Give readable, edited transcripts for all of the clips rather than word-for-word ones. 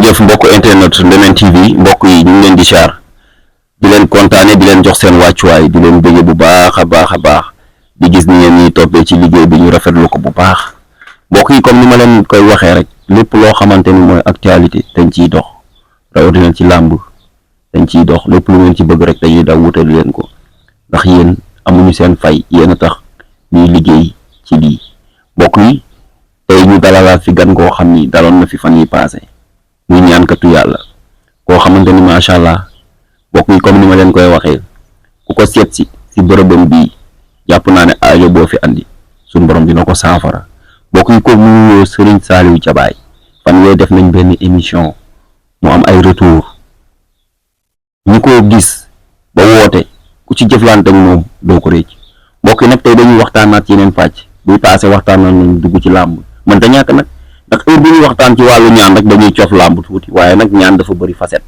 jërëjëf mbokk internet Ndemen TV mbokk yi ñu ngi leen di char di leen kontaane di leen jox seen wàccuwaay di leen bëgge bu baax a baax di gis ni ngeen ñi toppee ci liggéey bi ñu rafetlu ko bu baax mbokk yi comme ni ma leen koy waxee rek lépp loo xamante ni mooy actualité dañ ciy dox rawatina ci làmb dañ ciy dox lépp lu ngeen ci bëgg rek dañuy daw wutal leen ko ndax yéen amuñu seen fay yéen a tax ñuy liggéey ci lii mbokk yi tey ñu dalalaat fi gan koo xam ni daloon na fi fan yi passé muy ñaankatu yàlla koo xamante ni macha allah mbokk yi comme ni ma leen koy waxee ku ko seet si bërëbam bii jàpp naa ne aajo boo fi andi suñu borom dina ko saafara mbokk yi ko mu nuyoo Serigne Saliou Thiabaye fan yooyu def nañ benn émission mu am ay retour ñi ko gis ba woote ku ci jëflante ak moom doo ko récc mbokk yi nag tey dañuy waxtaanaat yeneen pàcc buy passé waxtaan nañ dugg ci làmb man ta ñàkk nag ndax heure bi ñuy waxtaan ci wàllu ñaan rek dañuy cof làmb tuuti waaye nag ñaan dafa bëri facette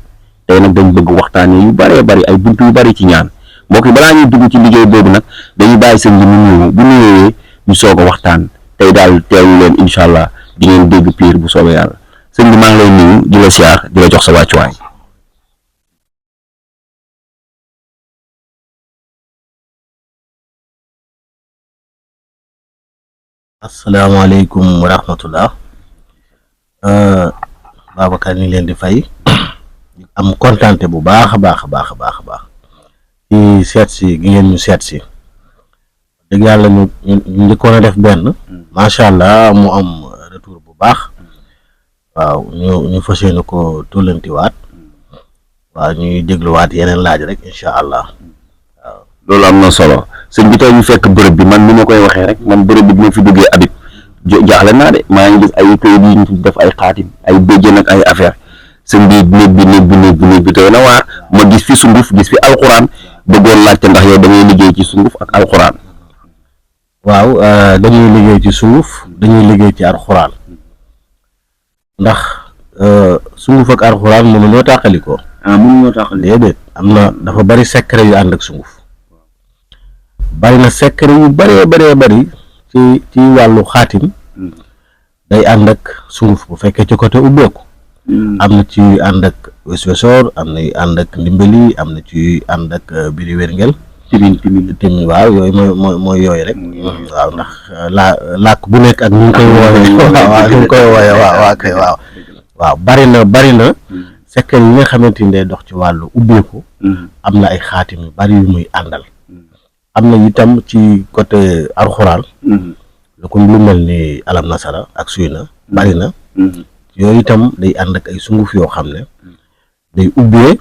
tey nag dañ bëgg waxtaanee yu bëree bëri ay buntu yu bëri ci ñaan mbokk yi balaa ñuy dugg ci liggéey boobu nag dañuy bàyyi sëñ bi mu nuyoo bu nuyooyee ñu soog a waxtaan tey daal teewlu leen incha allah di ngeen dégg piir bu soobee yàlla sëñ bi maa ngi lay nuyu di la siyaar di la jox sa wàccuwaay. asalaamaaleykum wa rahmatullah Babacar ni leen di fay am kontante bu baax a baax ci seet si gi ngeen ñu seet si dëgg yàlla ñu njëkkoon a def benn macha allah mu am retour bu baax waaw ñu fas yéene ko tollantiwaat waaw ñuy dégluwaat yeneen laaj rek incha allah waaw loolu am na solo sëñ bi tey ñu fekk bërëb bi man ni ma koy waxee rek man bërëb bi bu ma fi duggee Habib jaaxle naa de maa ngi gis ay këyit yi ñu def ay xaatim ay béjjën ak ay affaire sëñ bi néeg bi tey na waar ma gis fi sunguf gis fi alxuraan bëggoon laajte ndax yow da ngay liggéey ci sunguf ak alxuraan. waaw dañuy liggéey ci sunguf dañuy liggéey ci alxuraan ndax sunguf ak alxuraan mënuñoo tàqalikoo. mënuñoo tàqalikoo déedéet am na dafa bari secret yu ànd ak sunguf bari na secret yu bari ci wàllu xaatim day ànd ak sunguf bu fekkee ci côté ubbeeku am na ci ànd ak weswesoor am na yu ànd ak ndimbali am na ci ànd ak biri wérngel timin waaw yooyu mooy yooyu rek waaw ndax làkk bu nekk ak ñu ngi koy wooye waaw bari na secret yi nga xamante ni day dox ci wàllu ubbeeku am na ay xaatim yu bari yu muy àndal am na itam ci côté alxuraan lu ko lu mel ni alam nasara ak suy na bari na yooyu itam day ànd ak ay sunguf yoo xam ne day ubbee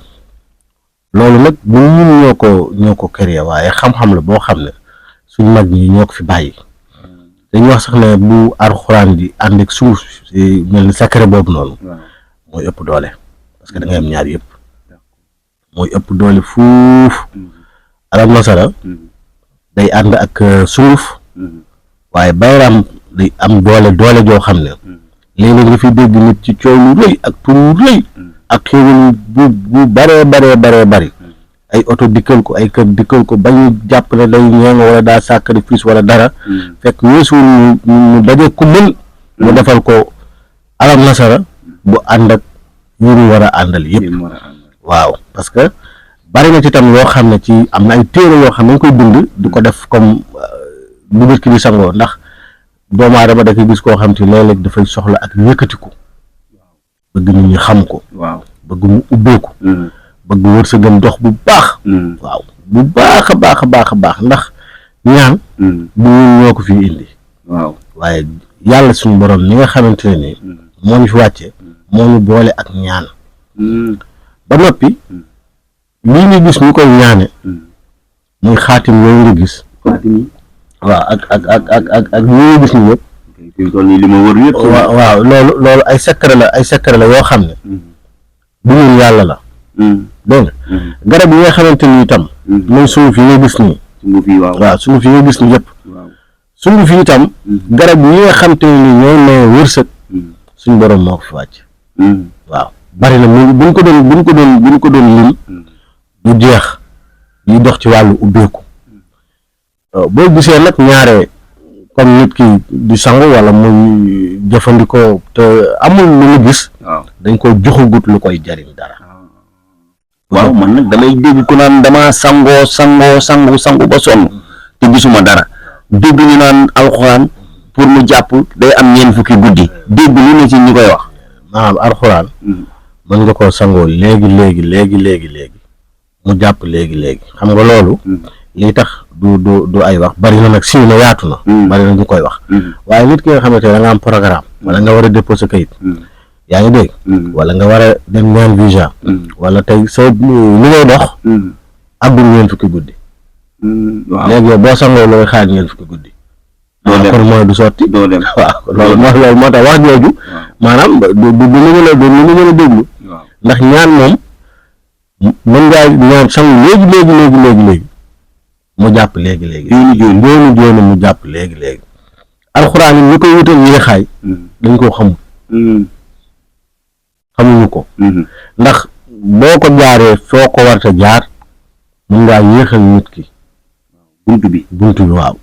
loolu nag bu ñun ñoo ko créé waaye xam-xam la boo xam ne suñ mag ñi ñoo ko fi bàyyi dañuy wax sax ne bu alxuraan di ànd ak sunguf si mel ni secret boobu noonu mooy ëpp doole parce que da ngay am ñaar yëpp mooy ëpp doole fuuf alam nasara day ànd ak sunguf waaye bayram day am doole joo xam ne léeg-léeg nga fi dégg nit ci coow lu rëy ak tur lu rëy ak xéewal bu bari ay oto dikkal ko ay kër dikkal ko ba ñu jàpp ne day ñeeng wala daa sacrifice wala dara fekk weesuwul mu daje ku mën mu defal ko alam nasara bu ànd ak yu ñu war a àndal yëpp waaw parce que bari na ci tam yoo xam ne ci am na ay téere yoo xam ne dañ koy bind di ko def comme bu nit ki di sangoo ndax doomu aadama da koy gis koo xam te léeg-léeg dafay soxla ak yëkkatiku bëgg nit ñi xam ko bëgg mu ubbeeku bëgg wërsëgam dox bu baax waaw bu baax a baax ndax ñaan bu ñoo ko fi indi waaye yàlla suñu borom ni nga xamante ne ni moo ñu fi wàcce moo ñu boole ak ñaan ba noppi lii ñu gis ñu koy ñaane muy xaatim yooyu nga gis waaw ak ñi nga gis ni yëpp waaw loolu ay secret la yoo xam ne bu ñun yàlla la dégg nga garab yi nga xamante ni itam mooy sunguf yi nga gis nii waaw sunguf yi nga gis ni yëpp sunguf yi itam garab yi nga xamante ni ñooy maye wërsëg suñ borom moo ko fi wàcc waaw bari na mu buñ ko doon lim du jeex yi dox ci wàllu ubbeeku boo gisee nag ñaare comme nit ki di sangu wala muy jëfandikoo te amul lu mu gis dañ ko joxagut lu koy jariñ dara. waaw man nag damay dégg ku naan dama sangu ba sonn te gisuma dara dégg ñu naan alxuraan pour mu jàpp day am ñeent fukki guddi dégg lu ne ci ñi koy wax. maanaam alxuraan mën nga koo sangoo léegi mu jàpp léegi xam nga loolu lii tax du ay wax bari na nag siiw na yaatu na bari na ñu koy wax waaye nit ki nga xamante ne da nga am programme wala nga war a déposer kayit yaa ngi dégg wala nga war a dem ñaan visa wala tey sa li ngay dox àggul ñeent fukki guddi léegi yow boo sangoo looy xaar ñeent fukki guddi kon mooy du sotti doo dem waaw loolu moo tax wax jooju maanaam du lu mën a déglu ndax ñaan moom mën ngaa ñaan sangu léegi mu jàpp léegi jooni mu jàpp léegi alxuraan yi ñu koy wutal ñi xaay dañ koo xamuñu ko ndax boo ko jaaree foo ko warta jaar mën ngaa yéexal nit ki buntu bi waaw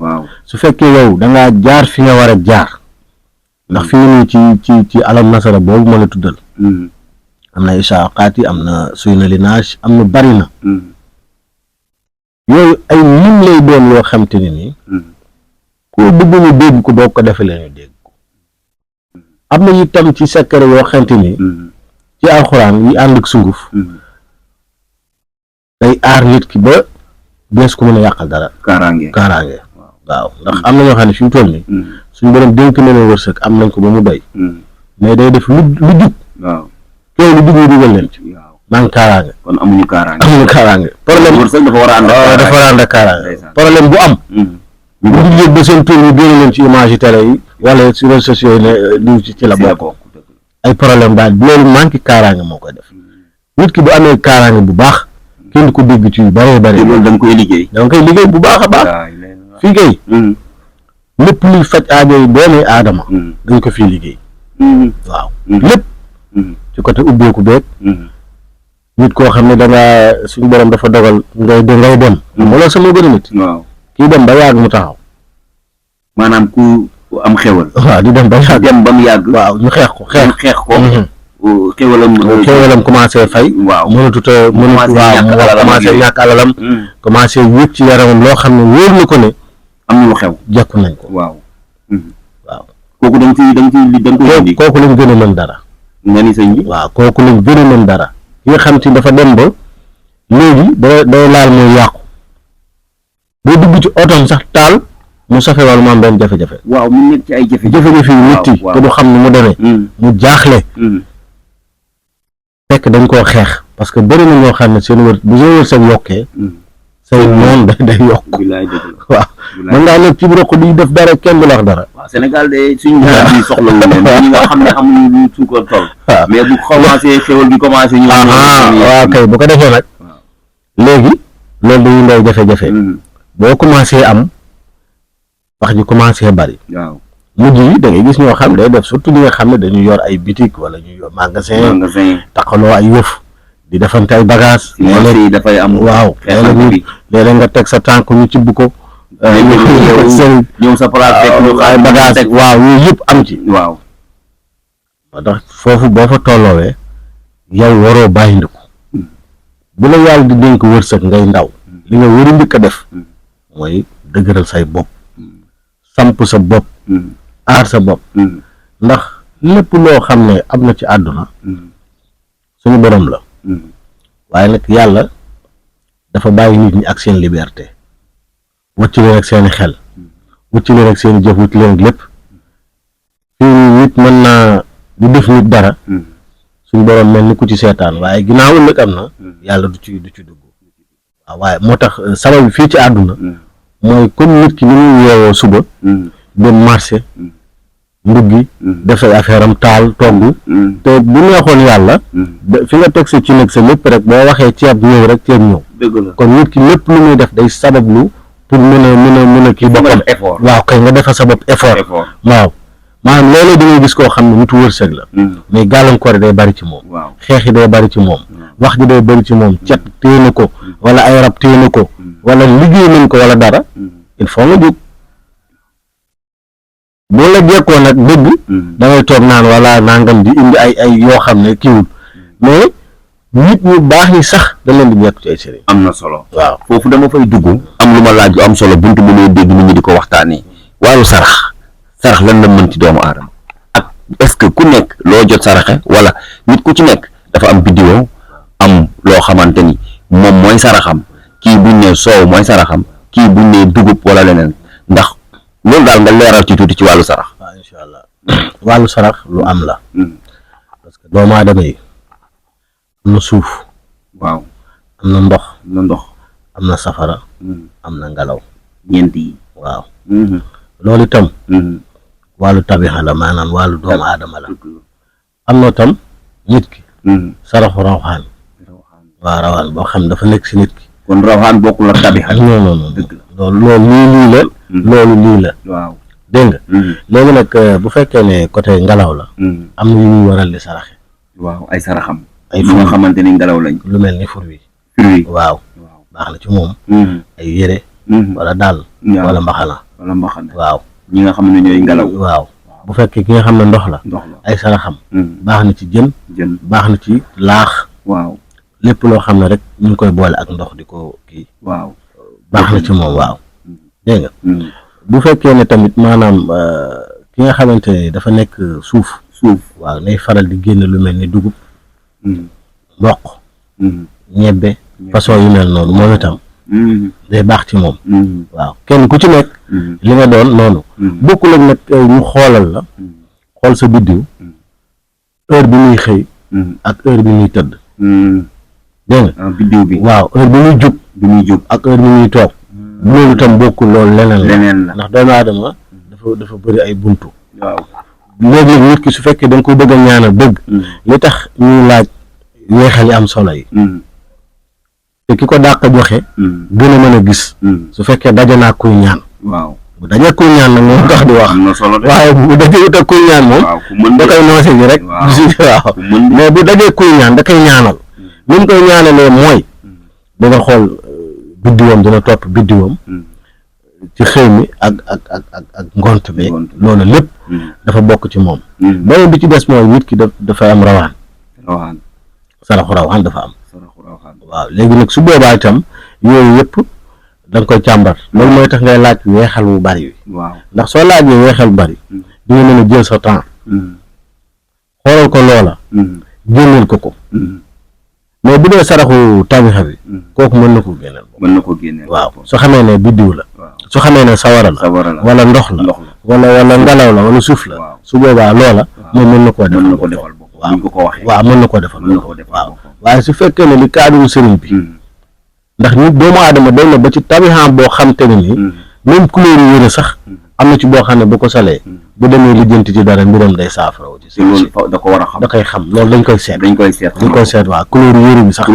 su fekkee yow da ngaa jaar fi nga war a jaar ndax fi mu ci alam nasara boobu ma la tuddal am na isaaqaati am na suy na linage am na bari na yooyu ay lim lay doon yoo xam te ne nii koo bëgg ñu dégg ko boo ko defee la ñu dégg ko am na itam ci secret yoo xam te ni ci alxuraan yi ànd ak sunguf day aar nit ki ba dees ko mën a yàqal dara kaaraange waaw ndax am na ñoo xam ne fi mu toll nii suñu borom dénk na leen wërsëg am nañ ko ba mu doy mais day def lu jub koow lu jub ñu dugal leen ci naan kaaraange kon amuñu kaaraange problème wërsëg dafa war a ànd ak kaaraange problème bu am ñu ngi yëg ba seen tur ñu génne leen ci image yi télé yi wala ci réseaux sociaux yi ne diw ci la bokk ay problème daal loolu manqué kaaraange moo koy def nit ki bu amee kaaraange bu baax kenn ko dégg ci yu bëree loolu da nga koy liggéey bu baax a baax fii kay lépp luy faj aajo yi doomi aadama dañ ko fii liggéey waaw lépp ci côté ubbeeku beeg nit koo xam ne da nga suñu borom dafa dogal ngay bon moo loolu sama gën a nit kii dem ba yàgg mu taxaw maanaam ku am xewal waaw di dem ba mu yàgg waaw ñu xeex ko xewalam commencé fay mënut commencé ñàkk alalam commencé yëg ci yaramam loo xam ne wóor na ko ne am na lu xew jekku nañ ko waaw kooku da nga kooku lañ gën a mën dara nga ni sëñ bi waaw kooku lañ gën a mën dara ki nga xam te dafa dem ba léegi day laal mooy yàqu boo dugg ci otom sax taal mu safe wala mu am benn jafe-jafe waaw mu nekk ci ay jafe-jafe yu metti te du xam ne mu demee mu jaaxle fekk dañ koo xeex parce que bëri na ñoo xam ne seen wërsëg yokkee say noon day yokk waaw mën ngaa nekk ci roq di def dara kenn du la wax dara waaw Sénégal de suñu ñi soxla wu leen ñi nga xam ne amuñu lu suukar toll mais bu commencé xewal gi commencé ñu waaw kay bu ko defee nag léegi loolu dañuy ngay jafe-jafe boo commencé am wax ji commencé bari waaw mujj yi da ngay gis ñoo xam ne def surtout ñi nga xam ne dañuy yor ay boutique wala ñu yor magasin taxaloo ay yëf di defante ay bagage léeg-léeg dafay am waaw léeg-léeg nga teg sa tànk ñu cibb ko ñëw sa place fekk ñu ay bagage waaw yooyu yëpp am ci waaw moo tax foofu boo fa tolloowee yow waroo bàyyi ndiku bu la yàlla di dénk wërsëg ngay ndaw li nga war a njëkk a def mooy dëgëral say bopp samp sa bopp aar sa bopp ndax lépp loo xam ne am na ci àdduna suñu borom la waaye nag yàlla dafa bàyyi nit ñi ak seen liberté wacc leen ak seeni xel wacc leen ak seeni jëf wacc leen ak lépp fii nit mën naa di def nit dara suñu borom mel ni ku ci seetaan waaye ginnaaw ëllëg am na yàlla du ci dugg waaw waaye moo tax sabab bi fii ci àdduna mooy comme nit ki ni muy yeewoo suba dem marché nduggi def say affaire am taal togg te bu neexoon yàlla fi nga teg sa ci nag sa lépp rek boo waxee ceeb ñëw rek ceeb ñëw kon nit ki lépp lu muy def day sabablu pour mën a kii boppam waaw kay nga defal sa bopp effort waaw maanaam loolu da ngay gis koo xam ne nitu wërsëg la mais gàllankoor day bari ci moom xeex yi day bari ci moom wax ji day bari ci moom cet téye na ko wala ay rab téye na ko wala liggéey nañ ko wala dara il faut nga jóg boo la jekkoo nag dëgg da ngay toog naan wala nangam di indi ay yoo xam ne kiiwul mais nit ñu baax ñi sax da leen di jekku ci ay sëriñ. am na solo. waaw foofu dama fay dugg am lu ma laaj lu am solo buntu bu may dégg nit ñi di ko waxtaanee wàllu sarax lan la mën ci doomu aadama ak est-ce que ku nekk loo jot saraxe wala nit ku ci nekk dafa am biddiwoo am loo xamante ni moom mooy saraxam kii buñ ne soow mooy saraxam kii buñ ne dugub wala leneen ndax loolu daal nga leeral ci tuuti ci wàllu sarax. waaw incha allah wàllu sarax lu am la. parce que doomu aadama yi am na suuf. waaw am na ndox. am na safara. am na ngelaw. ñeent yi. waaw. loolu itam. wàllu tabixa la maanaam wàllu doomu aadama la. am na tam nit ki. saraxu rawxaan. waaw rawaan boo xam dafa nekk si nit ki. kon rawxaan bokkul ak tabixa. non loolu lii la. loolu lii la. waaw dégg nga. léegi nag bu fekkee ne côté ngelaw la. am na yu ñuy waral di saraxe. waaw ay saraxam. ay lu nga xamante ni ngelaw lañ. lu mel ni fur wi. waaw baax na ci moom. ay yére. wala daal. wala mbaxana. waaw ñi nga xam ne ñooy ngelaw. waaw bu fekkee ki nga xam ne ndox la. ay saraxam. baax na ci jën. baax na ci laax. waaw lépp loo xam ne rek ñu ngi koy boole ak ndox di ko kii. waaw baax na ci moom waaw. dégg nga. bu fekkee ne tamit maanaam ki nga xamante ne dafa nekk suuf. waaw nay faral di génn lu mel ni dugub. mboq. ñebbe façon yu mel noonu moom itam. day baax ci moom. waaw kenn ku ci nekk. li nga doon noonu. bokkul ak nag ñu xoolal la. xool sa biddiw. heure bi muy xëy. ak heure bi muy tëdd. dégg nga biddiw bi. waaw heure bi muy jóg. ak heure bi muy toog. loolu itam bokkul loolu leneen la ndax doomu aadama dafa bëri ay buntu. waaw léeg-léeg nit ki su fekkee da nga ko bëgg a ñaanal dëgg. li tax ñuy laaj weexal yi am solo yi. te ki ko dàq joxe. gën a mën a gis. su fekkee daje naa kuy ñaan. waaw bu dajee kuy ñaan nag moom tax di wax. am na solo de. waaye bu dajee ut ak kuy ñaan moom. da koy noose ji rek. waaw mais bu dajee kuy ñaan da koy ñaanal. ni mu koy ñaanalee mooy. dina xool biddiwam dina topp biddiwam. ci xëy mi ak ngont bi. loolu lépp. dafa bokk ci moom. beneen bi ci des mooy nit ki dafay am rawaan. saraxu rawaan dafa am. waaw léegi nag su boobaa itam yooyu yëpp da nga koy càmbar loolu mooy tax ngay laaj weexal bu bari wi. waaw ndax soo laajee weexal bu bari. di nga mën a jël sa temps. xoolal ko loola. génneel ko. mais bu dee saraxu tabixa bi. kooku mën na ko génneel. waaw su xamee ne biddiw la. su xamee ne sawara la. wala ndox la. wala ngelaw la wala suuf la. su boobaa loola. moom mën na koo defal. waaw mën na koo defal. waaw waaye su fekkee ne li kaaduru sëriñ bi. ndax nit doomu aadama day na ba ci tabixam boo xam te ne nii. même couleur yu yëre sax. am na ci boo xam ne bu ko solee. bu demee lijjanti ci dara mbiram day saafara wu ci. loolu da ko war a xam. da koy xam loolu dañ koy seet. waaw couleur yëre bi sax.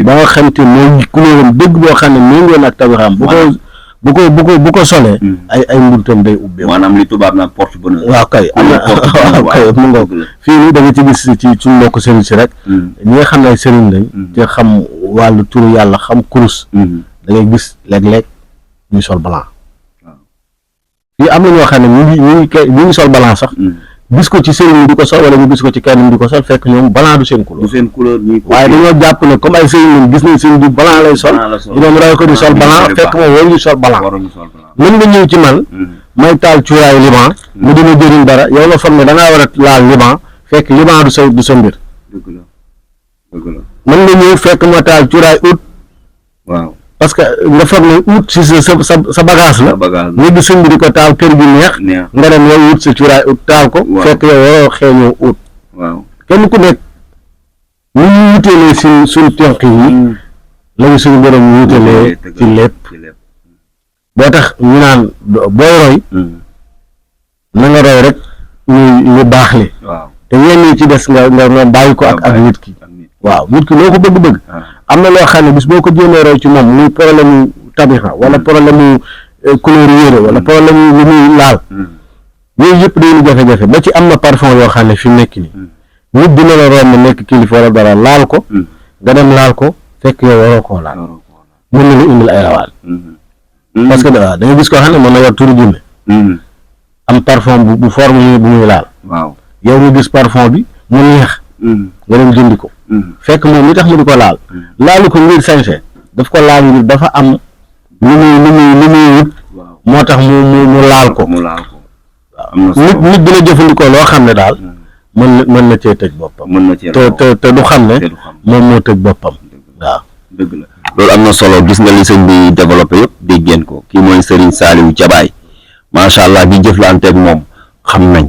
ba nga xam te mooy couleuram dëgg boo xam ne méngoo na ak tabixam bu ko solee. ay mbuntam day ubbee. maanaam li tubaab naan porte bonheur. waaw kay am na waaw kay mu ngoog fii nii da nga ci gis ci suñu mbokk sëriñ si rek. ñi nga xam ne ay sëriñ lañ. te xam wàllu turu yàlla xam kurus. da ngay gis léeg-léeg ñuy sol blanc. fii am na ñoo xam ne ñu ngi sol blanc sax. gis ko ci sëriñ di ko sol wala ñu gis ko ci kenn di ko sol fekk ñoom blanc du seen couleur. waaye dañoo jàpp ne comme ay sëriñ lañ gis nañ sëriñ bi blanc lay sol. ñu dem raw ko di sol blanc fekk moom waruñu sol blanc. mën nga ñëw ci man. may taal cuuraayu liban. mu dina jëriñ dara yow nga foog ne da ngaa war a laal liban fekk liban du sa mbir. mën nga ñëw fekk ma taal cuuraay ut. waaw parce que nga foog ne ut si sa bagage la. nga gis sëñ bi di ko taal kër gi neex. nga dem yow ut sa cuuraay ut taal ko. fekk yow waroo xeeñoo ut. kenn ku nekk ni ñu wuteelee suñ tenq yi. lañu suñu borom wuteelee ci lépp. boo tax ñu naan booy roy. na nga roy rek ñu baax li. te yenn yi ci des nga bàyyi ko ak nit ki. waaw nit ki loo ko bëgg-bëgg. am na loo xam ne bis boo ko jéemee roy ci moom muy problème mu tabixa wala problème mu couleur yére wala problème lu muy laal. yooyu yëpp day lu jafe-jafe ba ci am na parfum yoo xam ne fi mu nekk nii. nit dina la romb nekk kilifa wala dara laal ko. nga dem laal ko fekk yow waroo koo laal. mën na la indil ay rawaan. parce que da nga gis koo xam ne mën na yor turu jinne am parfum bu fort bu muy laal waaw yow nga gis parfum bi mu neex nga dem jëndi ko fekk moom li tax mu di ko laalu ko ngir sañse daf ko laal ngir dafa am lu muy wut moo tax mu laal ko nit dina jëfandikoo loo xam ne daal mën na cee tëj boppam te du xam ne moom moo tëj boppam waaw dëgg la loolu am na solo gis nga li sëñ bi développé yëpp dégg ngeen ko kii mooy Serigne Saliou Diabaye macha allah di jëflanteeg moom xam nañ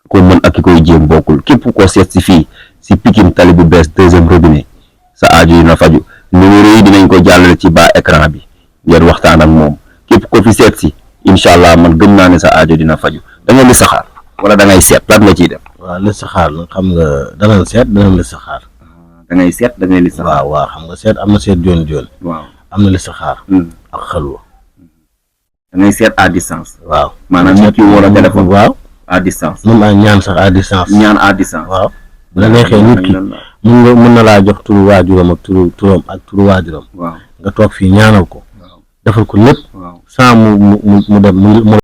ko mën ak ki koy jéem bokkul képp ko seet si fii si Pikine tali bu bees 2e robinet sa aaju dina faju numéro yi dinañ ko jàllale ci bas écran bi ngeen waxtaan ak moom képp ko fi seet si incha allah man gëm naa ne sa aajo dina faju da nga listixaar wala da ngay seet lan nga ciy def. waaw listixaar nag xam nga danañ seet danañ listixaar. da ngay seet da ngay listixaar. waaw xam nga seet am na seet joon waaw am na listixaar. ak xalwa. da ngay seet à distance. waaw maanaam nit ki wala téléphone. waaw à distance. moom ay ñaan sax à distance. ñaan à distance. waaw bu la neexee nit ki mën na laa jox turu waajuram ak turam ak turu waajuram. waaw nga toog fii ñaanal ko. defal ko lépp. waaw sans mu dem mu